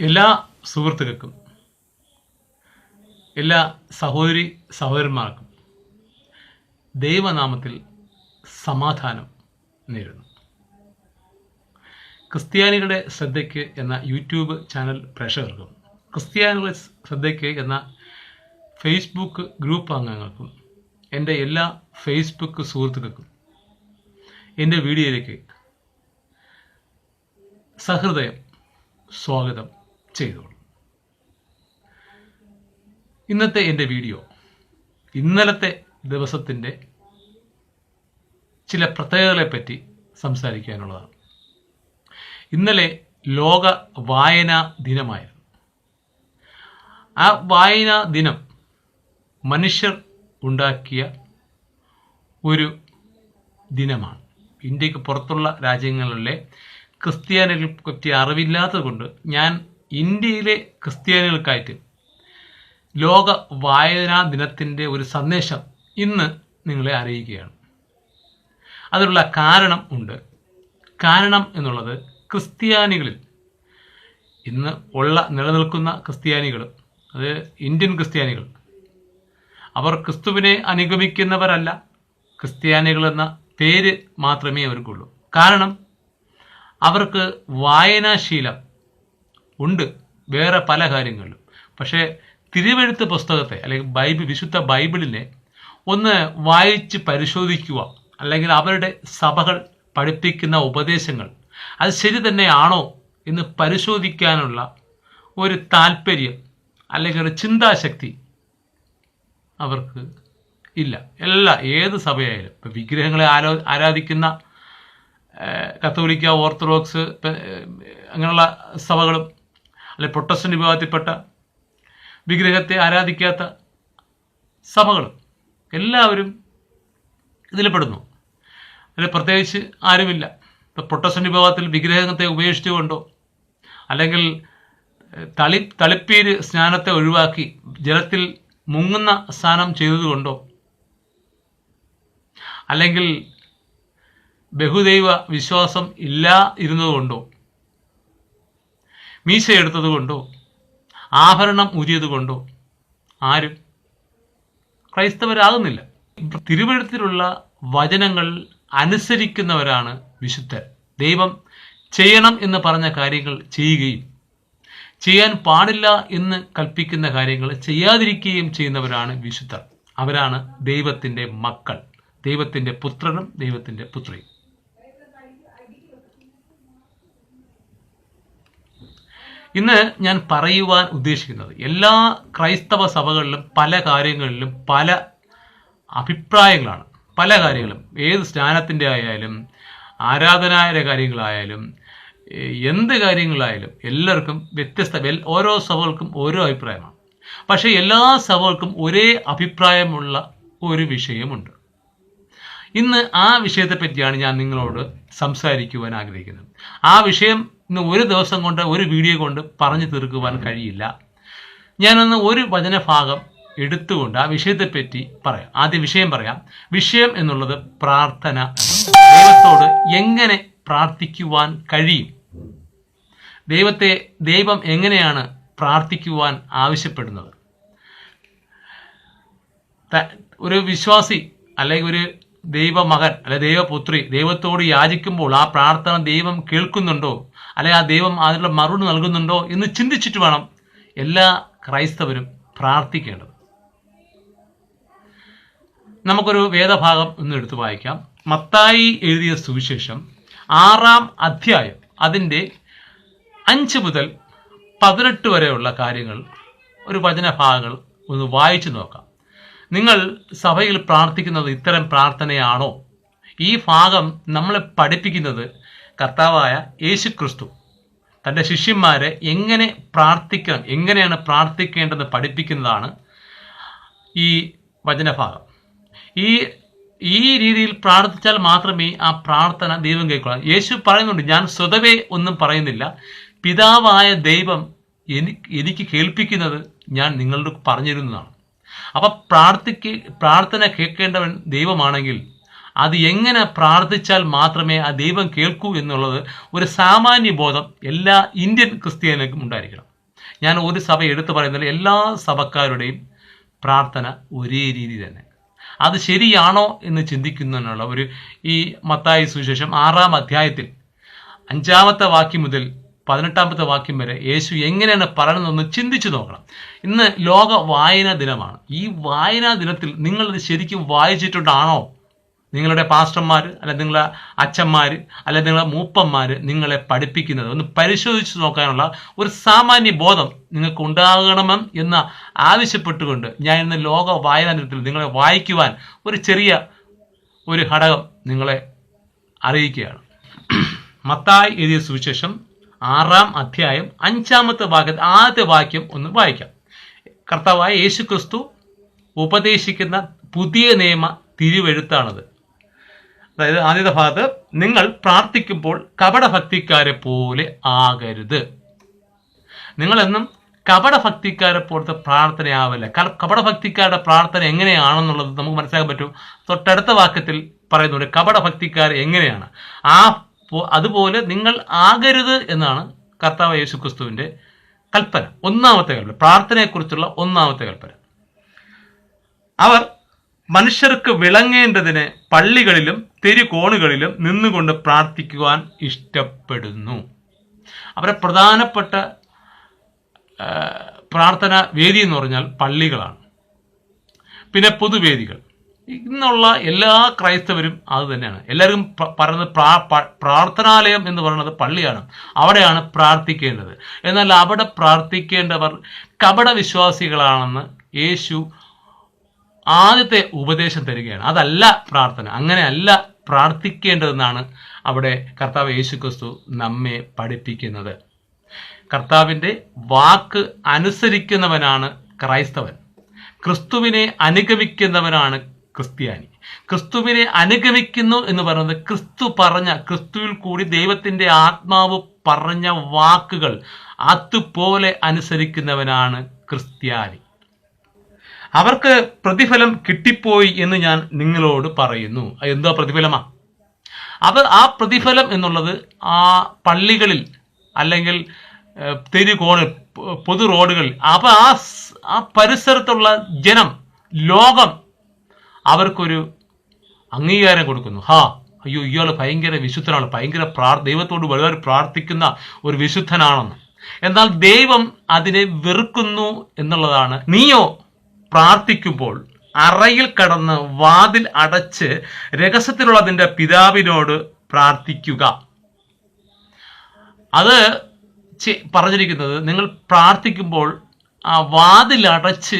എല്ലാ സുഹൃത്തുക്കൾക്കും എല്ലാ സഹോദരി സഹോദരന്മാർക്കും ദൈവനാമത്തിൽ സമാധാനം നേരുന്നു. ക്രിസ്ത്യാനികളുടെ ശ്രദ്ധയ്ക്ക് എന്ന യൂട്യൂബ് ചാനൽ പ്രേക്ഷകർക്കും ക്രിസ്ത്യാനികളുടെ ശ്രദ്ധയ്ക്ക് എന്ന ഫേസ്ബുക്ക് ഗ്രൂപ്പ് അംഗങ്ങൾക്കും എൻ്റെ എല്ലാ ഫേസ്ബുക്ക് സുഹൃത്തുക്കൾക്കും എൻ്റെ വീഡിയോയിലേക്ക് സഹൃദയം സ്വാഗതം ചെയ്തോളൂ. ഇന്നത്തെ എൻ്റെ വീഡിയോ ഇന്നലത്തെ ദിവസത്തിൻ്റെ ചില പ്രത്യേകതകളെപ്പറ്റി സംസാരിക്കാനുള്ളതാണ്. ഇന്നലെ ലോക വായനാ ദിനമായിരുന്നു. ആ വായനാ ദിനം മനുഷ്യർ ഉണ്ടാക്കിയ ഒരു ദിനമാണ്. ഇന്ത്യക്ക് പുറത്തുള്ള രാജ്യങ്ങളിലെ ക്രിസ്ത്യാനികളെ പറ്റി അറിവില്ലാത്തത് കൊണ്ട് ഞാൻ ഇന്ത്യയിലെ ക്രിസ്ത്യാനികൾക്കായിട്ട് ലോക വായനാ ദിനത്തിൻ്റെ ഒരു സന്ദേശം ഇന്ന് നിങ്ങളെ അറിയിക്കുകയാണ്. അതിനുള്ള കാരണം ഉണ്ട്. കാരണം എന്നുള്ളത് ക്രിസ്ത്യാനികളിൽ ഇന്ന് നിലനിൽക്കുന്ന ക്രിസ്ത്യാനികൾ, അത് ഇന്ത്യൻ ക്രിസ്ത്യാനികൾ, അവർ ക്രിസ്തുവിനെ അനുഗമിക്കുന്നവരല്ല. ക്രിസ്ത്യാനികൾ എന്ന പേര് മാത്രമേ അവർക്കുള്ളൂ. കാരണം അവർക്ക് വായനാശീലം ഉണ്ട് വേറെ പല കാര്യങ്ങളിലും. പക്ഷേ തിരുവെഴുത്ത് പുസ്തകത്തെ അല്ലെങ്കിൽ വിശുദ്ധ ബൈബിളിനെ ഒന്ന് വായിച്ച് പരിശോധിക്കുക, അല്ലെങ്കിൽ അവരുടെ സഭകൾ പഠിപ്പിക്കുന്ന ഉപദേശങ്ങൾ അത് ശരി തന്നെയാണോ എന്ന് പരിശോധിക്കാനുള്ള ഒരു താല്പര്യം അല്ലെങ്കിൽ ഒരു ചിന്താശക്തി അവർക്ക് ഇല്ല. ഏത് സഭയായാലും ഇപ്പം വിഗ്രഹങ്ങളെ ആരാധിക്കുന്ന കത്തോലിക്ക, ഓർത്തഡോക്സ് അങ്ങനെയുള്ള സഭകളും, അല്ലെങ്കിൽ പ്രൊട്ടസ്റ്റന്റ് വിഭാഗത്തിൽപ്പെട്ട വിഗ്രഹത്തെ ആരാധിക്കാത്ത സഭകളും എല്ലാവരും ഇതിൽപ്പെടുന്നു. അതിൽ പ്രത്യേകിച്ച് ആരുമില്ല. ഇപ്പം പ്രൊട്ടസ്റ്റന്റ് വിഭാഗത്തിൽ വിഗ്രഹത്തെ ഉപേക്ഷിച്ചുകൊണ്ടോ, അല്ലെങ്കിൽ തളിപ്പീര് സ്നാനത്തെ ഒഴിവാക്കി ജലത്തിൽ മുങ്ങുന്ന സ്നാനം ചെയ്തതുകൊണ്ടോ, അല്ലെങ്കിൽ ബഹുദൈവ വിശ്വാസം ഇരുന്നതുകൊണ്ടോ, മീശ എടുത്തതുകൊണ്ടോ, ആഭരണം ഊരിയതുകൊണ്ടോ ആരും ക്രൈസ്തവരാകുന്നില്ല. തിരുവെഴുത്തിലുള്ള വചനങ്ങൾ അനുസരിക്കുന്നവരാണ് വിശുദ്ധർ. ദൈവം ചെയ്യണം എന്ന് പറഞ്ഞ കാര്യങ്ങൾ ചെയ്യുകയും ചെയ്യാൻ പാടില്ല എന്ന് കൽപ്പിക്കുന്ന കാര്യങ്ങൾ ചെയ്യാതിരിക്കുകയും ചെയ്യുന്നവരാണ് വിശുദ്ധർ. അവരാണ് ദൈവത്തിൻ്റെ മക്കൾ, ദൈവത്തിൻ്റെ പുത്രനും ദൈവത്തിൻ്റെ പുത്രിയും. ഇന്ന് ഞാൻ പറയുവാൻ ഉദ്ദേശിക്കുന്നത്, എല്ലാ ക്രൈസ്തവ സഭകളിലും പല കാര്യങ്ങളിലും പല അഭിപ്രായങ്ങളാണ്. പല കാര്യങ്ങളും, ഏത് സ്നാനത്തിൻ്റെ ആയാലും ആരാധനായുടെ കാര്യങ്ങളായാലും എന്ത് കാര്യങ്ങളായാലും എല്ലാവർക്കും ഓരോ സഭകൾക്കും ഓരോ അഭിപ്രായമാണ്. പക്ഷേ എല്ലാ സഭകൾക്കും ഒരേ അഭിപ്രായമുള്ള ഒരു വിഷയമുണ്ട്. ഇന്ന് ആ വിഷയത്തെ പറ്റിയാണ് ഞാൻ നിങ്ങളോട് സംസാരിക്കുവാൻ ആഗ്രഹിക്കുന്നത്. ആ വിഷയം ഇന്ന് ഒരു ദിവസം കൊണ്ട്, ഒരു വീഡിയോ കൊണ്ട് പറഞ്ഞു തീർക്കുവാൻ കഴിയില്ല. ഞാനൊന്ന് ഒരു വചനഭാഗം എടുത്തുകൊണ്ട് ആ വിഷയത്തെപ്പറ്റി പറയാം. ആദ്യം വിഷയം പറയാം. വിഷയം എന്നുള്ളത് പ്രാർത്ഥന. ദൈവത്തോട് എങ്ങനെ പ്രാർത്ഥിക്കുവാൻ കഴിയും, ദൈവം എങ്ങനെയാണ് പ്രാർത്ഥിക്കുവാൻ ആവശ്യപ്പെടുന്നത്. ഒരു വിശ്വാസി അല്ലെങ്കിൽ ഒരു ദൈവമകൻ അല്ലെങ്കിൽ ദൈവപുത്രി ദൈവത്തോട് യാചിക്കുമ്പോൾ ആ പ്രാർത്ഥന ദൈവം കേൾക്കുന്നുണ്ടോ, അല്ലെങ്കിൽ ആ ദൈവം അതിനുള്ള മറുപടി നൽകുന്നുണ്ടോ എന്ന് ചിന്തിച്ചിട്ട് വേണം എല്ലാ ക്രൈസ്തവരും പ്രാർത്ഥിക്കേണ്ടത്. നമുക്കൊരു വേദഭാഗം ഒന്ന് എടുത്തു വായിക്കാം. മത്തായി എഴുതിയ സുവിശേഷം 6-ാം അധ്യായം അതിൻ്റെ 5 മുതൽ 18 വരെയുള്ള കാര്യങ്ങൾ, ഒരു വചനഭാഗങ്ങൾ ഒന്ന് വായിച്ചു നോക്കാം. നിങ്ങൾ സഭയിൽ പ്രാർത്ഥിക്കുന്നത് ഇത്തരം പ്രാർത്ഥനയാണോ? ഈ ഭാഗം നമ്മളെ പഠിപ്പിക്കുന്നത് കർത്താവായ യേശുക്രിസ്തു തൻ്റെ ശിഷ്യന്മാരെ എങ്ങനെ പ്രാർത്ഥിക്കണം, എങ്ങനെയാണ് പ്രാർത്ഥിക്കേണ്ടതെന്ന് പഠിപ്പിക്കുന്നതാണ് ഈ വചനഭാഗം. ഈ രീതിയിൽ പ്രാർത്ഥിച്ചാൽ മാത്രമേ ആ പ്രാർത്ഥന ദൈവം കേൾക്കുള്ളൂ. യേശു പറയുന്നുണ്ട്, ഞാൻ സ്വതവേ ഒന്നും പറയുന്നില്ല, പിതാവായ ദൈവം എനിക്ക് കേൾപ്പിക്കുന്നത് ഞാൻ നിങ്ങളോട് പറഞ്ഞിരുന്നതാണ്. അപ്പം പ്രാർത്ഥന കേൾക്കേണ്ടവൻ ദൈവമാണെങ്കിൽ അത് എങ്ങനെ പ്രാർത്ഥിച്ചാൽ മാത്രമേ ആ ദൈവം കേൾക്കൂ എന്നുള്ളത് ഒരു സാമാന്യ ബോധം എല്ലാ ഇന്ത്യൻ ക്രിസ്ത്യാനികൾക്കും ഉണ്ടായിരിക്കണം. ഞാൻ ഒരു സഭ എടുത്തു പറയുന്നില്ല, എല്ലാ സഭക്കാരുടെയും പ്രാർത്ഥന ഒരേ രീതി തന്നെ. അത് ശരിയാണോ എന്ന് ചിന്തിക്കുന്നതിനുള്ള ഈ മത്തായി സുവിശേഷം 6-ാം അധ്യായത്തിൽ 5-ാമത്തെ വാക്യം മുതൽ 18-ാമത്തെ വാക്യം വരെ യേശു എങ്ങനെയാണ് പറയുന്നതെന്ന് ചിന്തിച്ചു നോക്കണം. ഇന്ന് ലോക വായനാ ദിനമാണ്. ഈ വായനാ ദിനത്തിൽ നിങ്ങളിത് ശരിക്കും വായിച്ചിട്ടുണ്ടാണോ? നിങ്ങളുടെ പാസ്റ്റർമാർ, അല്ലെ നിങ്ങളുടെ അച്ഛന്മാർ, അല്ലെ നിങ്ങളുടെ മൂപ്പന്മാർ നിങ്ങളെ പഠിപ്പിക്കുന്നത് ഒന്ന് പരിശോധിച്ച് നോക്കാനുള്ള ഒരു സാമാന്യ ബോധം നിങ്ങൾക്ക് ഉണ്ടാകണമെന്ന് ആവശ്യപ്പെട്ടുകൊണ്ട് ഞാൻ ഇന്ന് ലോക വായനാ ദിനത്തിൽ നിങ്ങളെ വായിക്കുവാൻ ഒരു ചെറിയ ഘടകം നിങ്ങളെ അറിയിക്കുകയാണ്. മത്തായി എഴുതിയ സുവിശേഷം 6-ാം അധ്യായം 5-ാമത്തെ ഭാഗത്ത് ആദ്യത്തെ വാക്യം ഒന്ന് വായിക്കാം. കർത്താവായ യേശു ക്രിസ്തു ഉപദേശിക്കുന്ന പുതിയ നിയമ തിരുവെഴുത്താണത്. അതായത് ആദ്യത്തെ ഭാഗത്ത്, നിങ്ങൾ പ്രാർത്ഥിക്കുമ്പോൾ കപടഭക്തിക്കാരെ പോലെ ആകരുത്. നിങ്ങളെന്നും കപടഭക്തിക്കാരെ പോലത്തെ പ്രാർത്ഥനയാവില്ല. കപടഭക്തിക്കാരുടെ പ്രാർത്ഥന എങ്ങനെയാണെന്നുള്ളത് നമുക്ക് മനസ്സിലാക്കാൻ പറ്റും. തൊട്ടടുത്ത വാക്യത്തിൽ പറയുന്നുണ്ട് കപടഭക്തിക്കാർ എങ്ങനെയാണ്. അതുപോലെ നിങ്ങൾ ആകരുത് എന്നാണ് കർത്താവ് യേശു ക്രിസ്തുവിന്റെ കൽപ്പന. 1-ാമത്തെ കൽപ്പന, പ്രാർത്ഥനയെക്കുറിച്ചുള്ള 1-ാമത്തെ കൽപ്പന. അവർ മനുഷ്യർക്ക് വിളങ്ങേണ്ടതിന് പള്ളികളിലും തെരുകോണുകളിലും നിന്നുകൊണ്ട് പ്രാർത്ഥിക്കുവാൻ ഇഷ്ടപ്പെടുന്നു. അവരെ പ്രധാനപ്പെട്ട പ്രാർത്ഥന വേദി എന്ന് പറഞ്ഞാൽ പള്ളികളാണ്. പിന്നെ പൊതുവേദികൾ. ഇന്നുള്ള എല്ലാ ക്രൈസ്തവരും അത് തന്നെയാണ്. എല്ലാവരും പറയുന്നത് പ്രാർത്ഥനാലയം എന്ന് പറയുന്നത് പള്ളിയാണ്, അവിടെയാണ് പ്രാർത്ഥിക്കേണ്ടത്. എന്നാൽ അവിടെ പ്രാർത്ഥിക്കേണ്ടവർ കപടവിശ്വാസികളാണെന്ന് യേശു ആദ്യത്തെ ഉപദേശം തരികയാണ്. അതല്ല പ്രാർത്ഥന, അങ്ങനെയല്ല പ്രാർത്ഥിക്കേണ്ടതെന്നാണ് അവിടെ കർത്താവ് യേശു ക്രിസ്തു നമ്മെ പഠിപ്പിക്കുന്നത്. കർത്താവിൻ്റെ വാക്ക് അനുസരിക്കുന്നവനാണ് ക്രൈസ്തവൻ. ക്രിസ്തുവിനെ അനുഗമിക്കുന്നവനാണ് ക്രിസ്ത്യാനി. ക്രിസ്തുവിനെ അനുഗമിക്കുന്നു എന്ന് പറയുന്നത് ക്രിസ്തുവിൽ കൂടി ദൈവത്തിന്റെ ആത്മാവ് പറഞ്ഞ വാക്കുകൾ അതുപോലെ അനുസരിക്കുന്നവനാണ് ക്രിസ്ത്യാനി. അവർക്ക് പ്രതിഫലം കിട്ടിപ്പോയി എന്ന് ഞാൻ നിങ്ങളോട് പറയുന്നു. എന്തോ പ്രതിഫലമാ? ആ പ്രതിഫലം എന്നുള്ളത് ആ പള്ളികളിൽ അല്ലെങ്കിൽ തെരുകോണിൽ, പൊതു റോഡുകളിൽ, അപ്പൊ ആ പരിസരത്തുള്ള ജനം, ലോകം അവർക്കൊരു അംഗീകാരം കൊടുക്കുന്നു. അയ്യോ, ഇയാൾ ഭയങ്കര വിശുദ്ധനാണ്, ഭയങ്കര ദൈവത്തോട് വളരെ പ്രാർത്ഥിക്കുന്ന ഒരു വിശുദ്ധനാണെന്ന്. എന്നാൽ ദൈവം അതിനെ വെറുക്കുന്നു എന്നുള്ളതാണ്. നീയോ പ്രാർത്ഥിക്കുമ്പോൾ അറയിൽ കടന്ന് വാതിൽ അടച്ച് രഹസ്യത്തിലുള്ള നിന്റെ പിതാവിനോട് പ്രാർത്ഥിക്കുക. അത് പറഞ്ഞിരിക്കുന്നത് നിങ്ങൾ പ്രാർത്ഥിക്കുമ്പോൾ ആ വാതിൽ അടച്ച്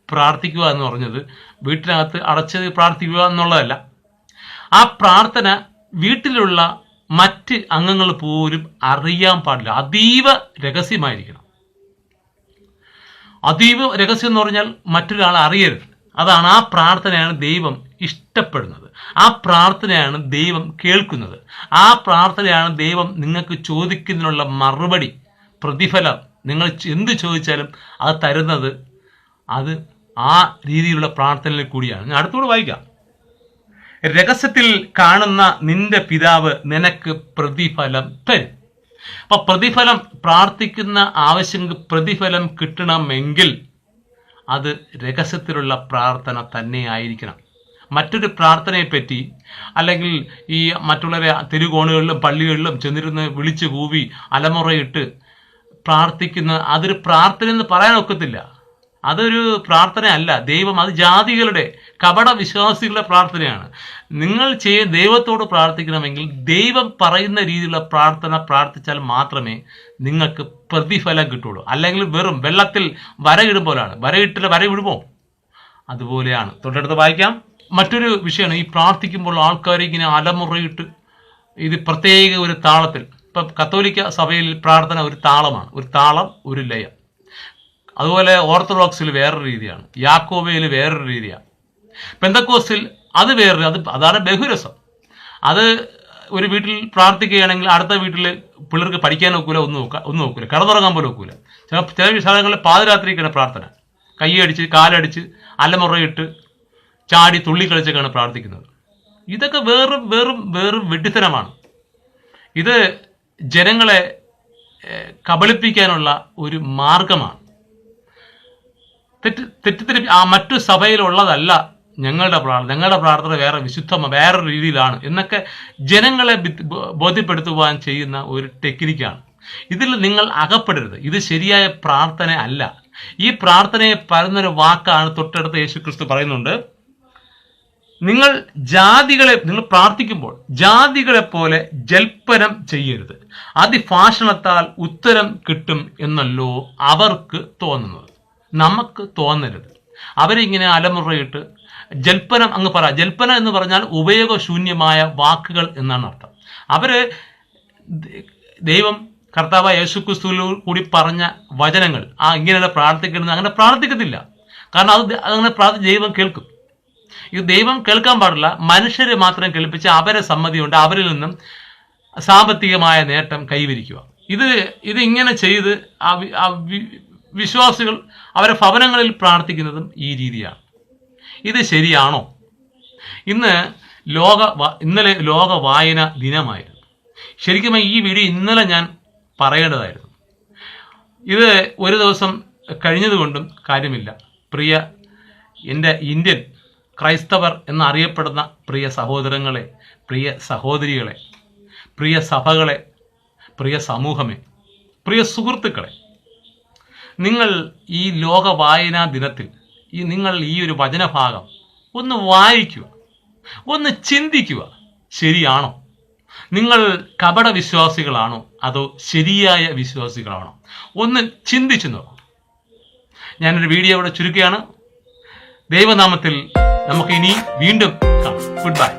പ്രാർത്ഥിക്കുക എന്ന് പറഞ്ഞത് വീട്ടിനകത്ത് അടച്ച് പ്രാർത്ഥിക്കുക എന്നുള്ളതല്ല. ആ പ്രാർത്ഥന വീട്ടിലുള്ള മറ്റ് അംഗങ്ങൾ പോലും അറിയാൻ പാടില്ല. അതീവ രഹസ്യമായിരിക്കണം. അതീവ രഹസ്യം എന്ന് പറഞ്ഞാൽ മറ്റൊരാൾ അറിയരുത്. അതാണ്. ആ പ്രാർത്ഥനയാണ് ദൈവം ഇഷ്ടപ്പെടുന്നത്. ആ പ്രാർത്ഥനയാണ് ദൈവം കേൾക്കുന്നത്. ആ പ്രാർത്ഥനയാണ് ദൈവം നിങ്ങൾക്ക് ചോദിക്കുന്നതിനുള്ള മറുപടി, പ്രതിഫലം. നിങ്ങൾ എന്ത് ചോദിച്ചാലും അത് തരുന്നത് അത് ആ രീതിയിലുള്ള പ്രാർത്ഥനയിൽ കൂടിയാണ്. ഞാൻ അടുത്തുകൂടെ വായിക്കാം. രഹസ്യത്തിൽ കാണുന്ന നിന്റെ പിതാവ് നിനക്ക് പ്രതിഫലം തരും. അപ്പൊ പ്രതിഫലം, പ്രാർത്ഥിക്കുന്ന ആവശ്യങ്ങൾക്ക് പ്രതിഫലം കിട്ടണമെങ്കിൽ അത് രഹസ്യത്തിലുള്ള പ്രാർത്ഥന തന്നെ ആയിരിക്കണം. മറ്റൊരു പ്രാർത്ഥനയെപ്പറ്റി അല്ലെങ്കിൽ ഈ മറ്റുള്ളവരെ തെരുകോണുകളിലും പള്ളികളിലും ചെന്നിരുന്ന് വിളിച്ചു കൂവി അലമുറയിട്ട് പ്രാർത്ഥിക്കുന്ന അതൊരു പ്രാർത്ഥന എന്ന് പറയാൻ ഒക്കത്തില്ല. അതൊരു പ്രാർത്ഥനയല്ല. ദൈവം അത് ജാതികളുടെ കപട വിശ്വാസികളുടെ പ്രാർത്ഥനയാണ്. നിങ്ങൾ ദൈവത്തോട് പ്രാർത്ഥിക്കണമെങ്കിൽ ദൈവം പറയുന്ന രീതിയിലുള്ള പ്രാർത്ഥന പ്രാർത്ഥിച്ചാൽ മാത്രമേ നിങ്ങൾക്ക് പ്രതിഫലം കിട്ടുള്ളൂ. അല്ലെങ്കിൽ വെറും വെള്ളത്തിൽ വരയിടും പോലാണ്. വര വിടുമോ? അതുപോലെയാണ്. തൊട്ടടുത്ത് വായിക്കാം. മറ്റൊരു വിഷയമാണ് ഈ പ്രാർത്ഥിക്കുമ്പോൾ ആൾക്കാർ ഇങ്ങനെ അലമുറയിട്ട് ഇത് പ്രത്യേക ഒരു താളത്തിൽ. ഇപ്പം കത്തോലിക്ക സഭയിൽ പ്രാർത്ഥന ഒരു താളമാണ്. ഒരു താളം, ഒരു ലയം. അതുപോലെ ഓർത്തഡോക്സിൽ വേറൊരു രീതിയാണ്, യാക്കോബയിൽ വേറൊരു രീതിയാണ്, പെന്തക്കോസ്റ്റിൽ അത് വേറൊരു, അതാണ് ബഹുരസം. അത് ഒരു വീട്ടിൽ പ്രാർത്ഥിക്കുകയാണെങ്കിൽ അടുത്ത വീട്ടിൽ പിള്ളേർക്ക് പഠിക്കാൻ ഒക്കൂല, ഒന്നും നോക്കൂല, കിടന്നുറങ്ങാൻ പോലും ഒക്കൂല. ചില സ്ഥലങ്ങളിൽ പാതിരാത്രിക്കാണ് പ്രാർത്ഥന. കൈയടിച്ച് കാലടിച്ച് അലമുറയിട്ട് ചാടി തുള്ളിക്കളിച്ചൊക്കെയാണ് പ്രാർത്ഥിക്കുന്നത്. ഇതൊക്കെ വേറും വെഡിത്തരമാണ്. ഇത് ജനങ്ങളെ കബളിപ്പിക്കാനുള്ള ഒരു മാർഗമാണ്. തെറ്റിദ്ധരി മറ്റു സഭയിലുള്ളതല്ല ഞങ്ങളുടെ പ്രാർത്ഥന വേറൊരു രീതിയിലാണ് എന്നൊക്കെ ജനങ്ങളെ ബോധ്യപ്പെടുത്തുവാൻ ചെയ്യുന്ന ഒരു ടെക്നിക്കാണ്. ഇതിൽ നിങ്ങൾ അകപ്പെടരുത്. ഇത് ശരിയായ പ്രാർത്ഥന അല്ല. ഈ പ്രാർത്ഥനയെ പറയുന്നൊരു വാക്കാണ് തൊട്ടടുത്ത് യേശുക്രിസ്തു പറയുന്നുണ്ട്, നിങ്ങൾ പ്രാർത്ഥിക്കുമ്പോൾ ജാതികളെ പോലെ ജൽപ്പനം ചെയ്യരുത്, അതിഭാഷണത്താൽ ഉത്തരം കിട്ടും എന്നല്ലോ അവർക്ക് തോന്നുന്നത്. നമുക്ക് തോന്നരുത്. അവരിങ്ങനെ അലമുറയിട്ട് ജൽപ്പനം അങ്ങ് ജൽപ്പനം എന്ന് പറഞ്ഞാൽ ഉപയോഗശൂന്യമായ വാക്കുകൾ എന്നാണ് അർത്ഥം. ദൈവം കർത്താവായ യേശുക്രിസ്തുവിൽ കൂടി പറഞ്ഞ വചനങ്ങൾ ഇങ്ങനെയുള്ള പ്രാർത്ഥിക്കുന്നത് അങ്ങനെ പ്രാർത്ഥിക്കത്തില്ല. കാരണം അങ്ങനെ ദൈവം കേൾക്കും. ഇത് ദൈവം കേൾക്കാൻ പാടില്ല. മനുഷ്യരെ മാത്രം കേൾപ്പിച്ച് അവരെ സമ്മതിയുണ്ട് അവരിൽ നിന്നും സാമ്പത്തികമായ നേട്ടം കൈവരിക്കുക. ഇത് ഇങ്ങനെ ചെയ്ത് വിശ്വാസികൾ അവരെ ഭവനങ്ങളിൽ പ്രാർത്ഥിക്കുന്നതും ഈ രീതിയാണ്. ഇത് ശരിയാണോ? ഇന്നലെ ലോക വായന ദിനമായിരുന്നു. ശരിക്കും ഈ വീഡിയോ ഇന്നലെ ഞാൻ പറയേണ്ടതായിരുന്നു. ഇത് ഒരു ദിവസം കഴിഞ്ഞതുകൊണ്ടും കാര്യമില്ല. പ്രിയ എൻ്റെ ഇന്ത്യൻ ക്രൈസ്തവർ എന്നറിയപ്പെടുന്ന പ്രിയ സഹോദരങ്ങളെ, പ്രിയ സഹോദരികളെ, പ്രിയ സഭകളെ, പ്രിയ സമൂഹമേ, പ്രിയ സുഹൃത്തുക്കളെ, നിങ്ങൾ ഈ ലോക വായനാ ദിനത്തിൽ നിങ്ങൾ ഈ ഒരു വചനഭാഗം ഒന്ന് വായിക്കുക, ഒന്ന് ചിന്തിക്കുക. ശരിയാണോ? നിങ്ങൾ കപട വിശ്വാസികളാണോ അതോ ശരിയായ വിശ്വാസികളാണോ? ഒന്ന് ചിന്തിച്ചു നോക്കൂ. ഞാനൊരു വീഡിയോ ഇവിടെ ചുരുക്കുകയാണ്. ദൈവനാമത്തിൽ നമുക്ക് ഇനി വീണ്ടും കാണാം. Good bye.